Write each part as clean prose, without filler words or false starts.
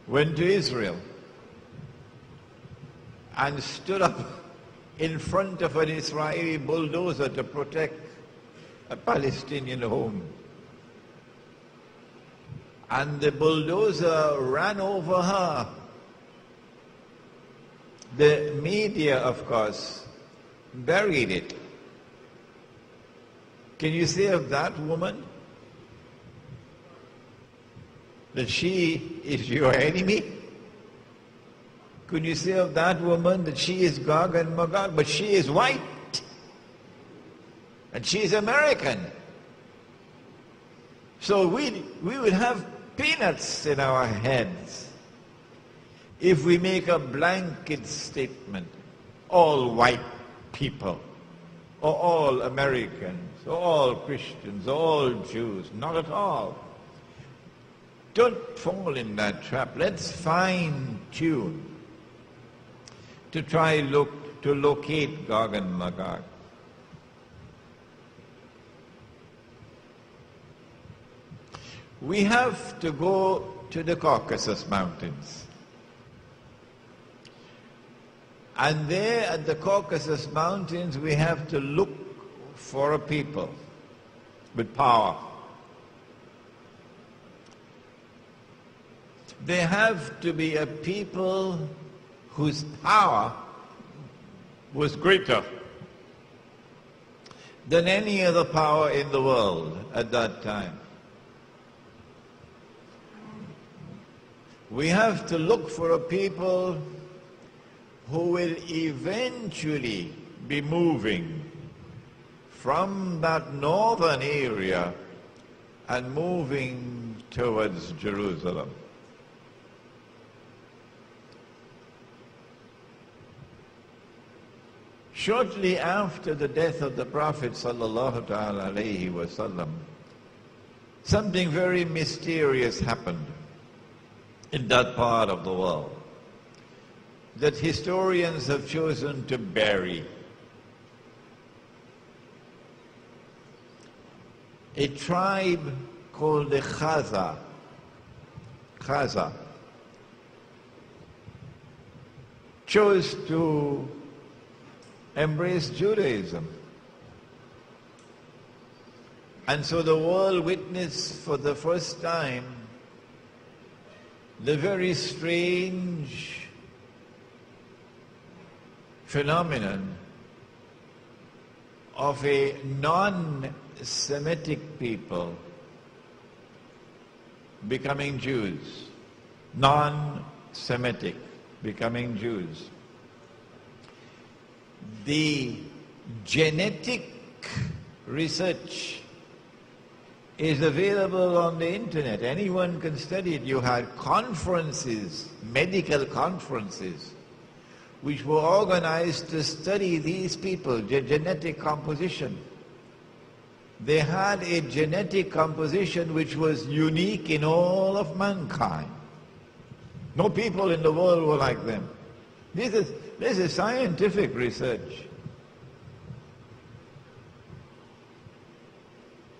went to Israel and stood up in front of an Israeli bulldozer to protect a Palestinian home. And the bulldozer ran over her. The media, of course, buried it. Can you say of that woman that she is your enemy? Could you say of that woman that she is Gog and Magog? But she is white. And she is American. So we would have peanuts in our heads if we make a blanket statement, all white people, or all Americans, or all Christians, or all Jews. Not at all. Don't fall in that trap. Let's fine-tune to try to locate Gog and Magog. We have to go to the Caucasus Mountains. And there at the Caucasus Mountains we have to look for a people with power. There have to be a people whose power was greater than any other power in the world at that time. We have to look for a people who will eventually be moving from that northern area and moving towards Jerusalem. Shortly after the death of the Prophet ﷺ, something very mysterious happened in that part of the world that historians have chosen to bury. A tribe called the Khaza chose to embrace Judaism. And so the world witnessed for the first time the very strange phenomenon of a non-Semitic people becoming Jews. Non-Semitic becoming Jews. The genetic research is available on the internet. Anyone can study it. You had conferences, medical conferences, which were organized to study these people, their genetic composition. They had a genetic composition which was unique in all of mankind. No people in the world were like them. This is scientific research.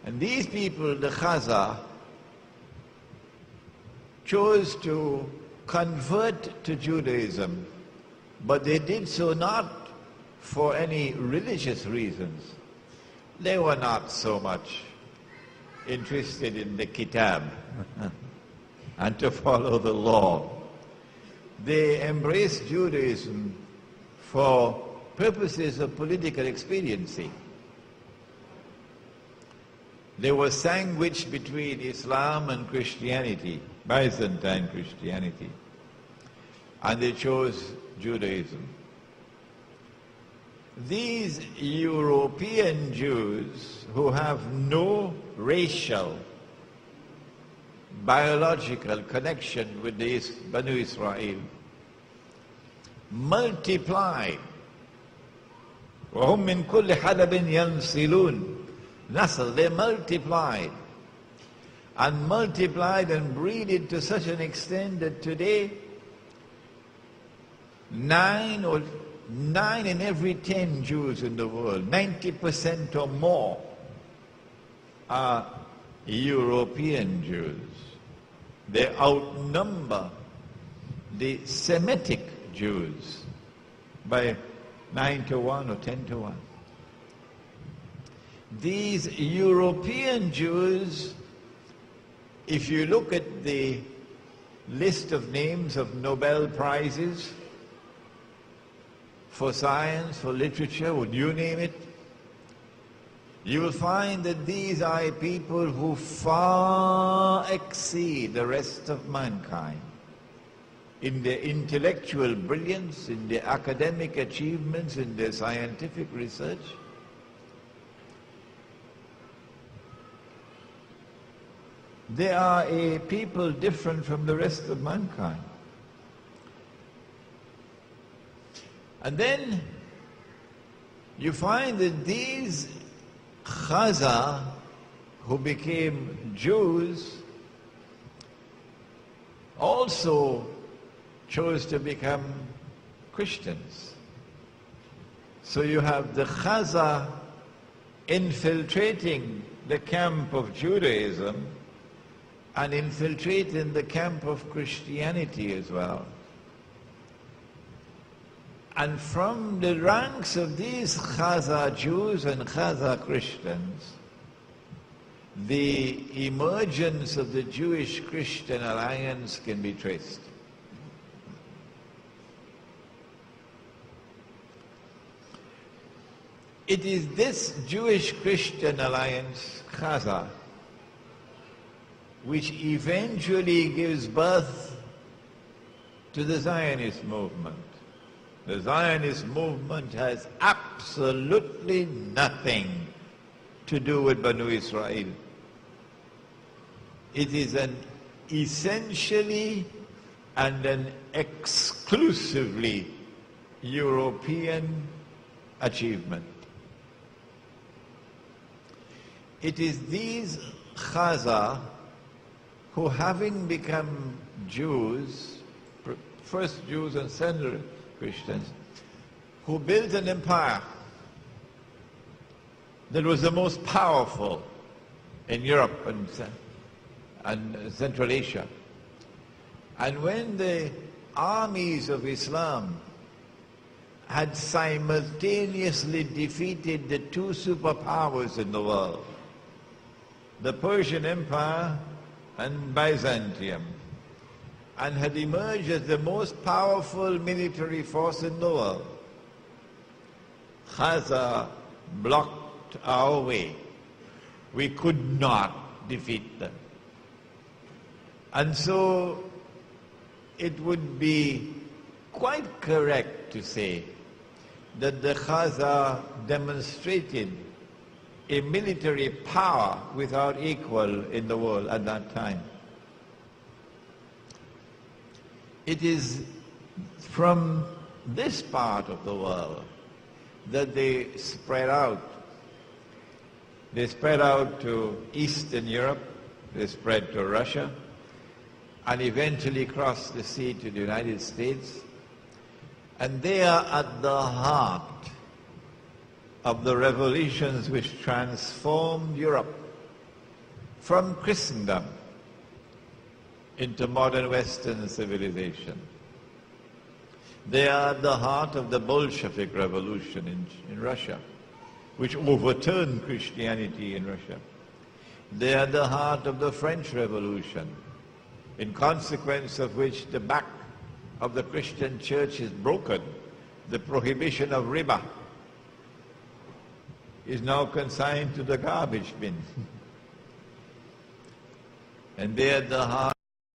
And these people, the Khaza, chose to convert to Judaism, but they did so not for any religious reasons. They were not so much interested in the Kitab and to follow the law. They embraced Judaism for purposes of political expediency. They were sandwiched between Islam and Christianity, Byzantine Christianity, and they chose Judaism. These European Jews who have no racial, biological connection with the Banu Israel multiplied. وَهُمْ مِنْ كُلِّ حَدَبٍ يَنْسِلُونَ Nasl, they multiplied and breeded to such an extent that today 9 in every 10 Jews in the world, 90% or more, are European Jews. They outnumber the Semitic Jews by 9-1 or 10-1. These European Jews, if you look at the list of names of Nobel Prizes for science, for literature, would you name it? You will find that these are people who far exceed the rest of mankind in their intellectual brilliance, in their academic achievements, in their scientific research. They are a people different from the rest of mankind. And then you find that these Khaza who became Jews also chose to become Christians. So you have the Khaza infiltrating the camp of Judaism and infiltrating the camp of Christianity as well. And from the ranks of these Khaza Jews and Khaza Christians, the emergence of the Jewish-Christian alliance can be traced. It is this Jewish-Christian alliance, Khaza, which eventually gives birth to the Zionist movement. The Zionist movement has absolutely nothing to do with Banu Israel. It is an essentially and an exclusively European achievement. It is these Khaza who, having become Jews, first Jews and second Christians, who built an empire that was the most powerful in Europe and Central Asia. And when the armies of Islam had simultaneously defeated the two superpowers in the world, the Persian Empire and Byzantium, and had emerged as the most powerful military force in the world, Khaza blocked our way. We could not defeat them. And so it would be quite correct to say that the Khaza demonstrated a military power without equal in the world at that time. It is from this part of the world that they spread out. They spread out to Eastern Europe, they spread to Russia, and eventually crossed the sea to the United States. And they are at the heart of the revolutions which transformed Europe from Christendom into modern Western civilization. They are at the heart of the Bolshevik revolution in Russia, which overturned Christianity in Russia. They are at the heart of the French Revolution, in consequence of which the back of the Christian church is broken. The prohibition of riba is now consigned to the garbage bin. And they are at the heart